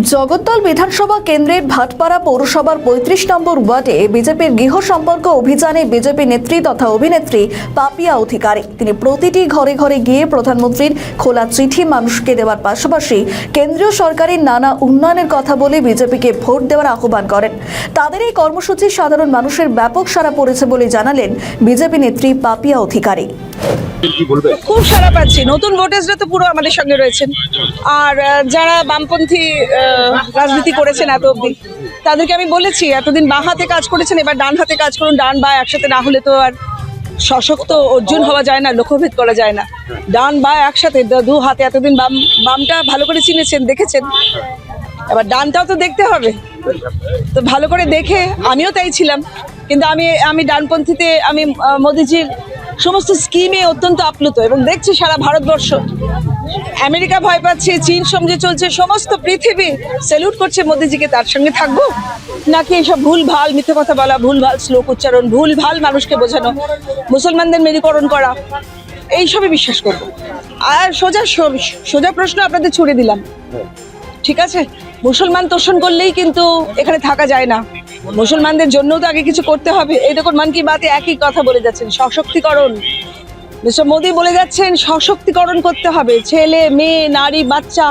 জগদ্দল বিধানসভা কেন্দ্রের ভাটপাড়া পৌরসভার ৩৫ নম্বর ওয়ার্ডে বিজেপির গৃহ সম্পর্ক অভিযানে বিজেপি নেত্রী তথা অভিনেত্রী পাপিয়া অধিকারী তিনি প্রতিটি ঘরে ঘরে গিয়ে প্রধানমন্ত্রীর খোলা চিঠি মানুষকে দেওয়ার পাশাপাশি কেন্দ্রীয় সরকারের নানা উন্নয়নের কথা বলে বিজেপিকে ভোট দেওয়ার আহ্বান করেন। তাদের এই কর্মসূচি সাধারণ মানুষের ব্যাপক সাড়া পড়েছে বলে জানালেন বিজেপি নেত্রী পাপিয়া অধিকারী। খুব সারা পাচ্ছি, নতুন ভোটার্সরা তো পুরো আমাদের সঙ্গে রয়েছেন, আর যারা বামপন্থী রাজনীতি করেছেন এত অবধি তাদেরকে আমি বলেছি এতদিন বাঁ হাতে কাজ করেছেন, এবার ডান হাতে কাজ করুন। ডান বা একসাথে না হলে তো আর সশক্ত অর্জুন হওয়া যায় না, লক্ষ্যভেদ করা যায় না। ডান বা একসাথে দু হাতে, এতদিন বামটা ভালো করে চিনেছেন, দেখেছেন, এবার ডানটাও তো দেখতে হবে। তো ভালো করে দেখে আমিও তাই ছিলাম, কিন্তু আমি ডানপন্থীতে আমি মোদিজির সমস্ত স্কিমে অত্যন্ত আপ্লুত এবং দেখছি সারা ভারতবর্ষ, আমেরিকা ভয় পাচ্ছে, চীন সমঝে চলছে, সমস্ত পৃথিবী স্যালুট করছে মোদিজিকে। তার সঙ্গে থাকবো নাকি এইসব ভুল ভাল মিথ্যে কথা বলা, ভুল ভাল শ্লোক উচ্চারণ, ভুল ভাল মানুষকে বোঝানো, মুসলমানদের মেরুকরণ করা, এইসবই বিশ্বাস করব। আর সোজা প্রশ্ন আপনাদের ছুড়ে দিলাম, ঠিক আছে? মুসলমান তোষণ করলেই কিন্তু এখানে থাকা যায় না, মুসলমানদের জন্যও তো আগে কিছু করতে হবে। এই দেখুন মন কি বাতে একই কথা বলে যাচ্ছেন, সশক্তিকরণ। মিস্টার মোদি বলে যাচ্ছেন সশক্তিকরণ করতে হবে, ছেলে মেয়ে নারী বাচ্চা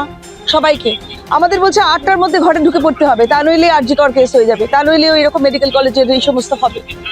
সবাইকে। আমাদের বলছে ৮টার মধ্যে ঘরে ঢুকে পড়তে হবে, তা নইলে আরজি কর কেস হয়ে যাবে, তা নইলে এরকম মেডিকেল কলেজের এই সমস্ত হবে।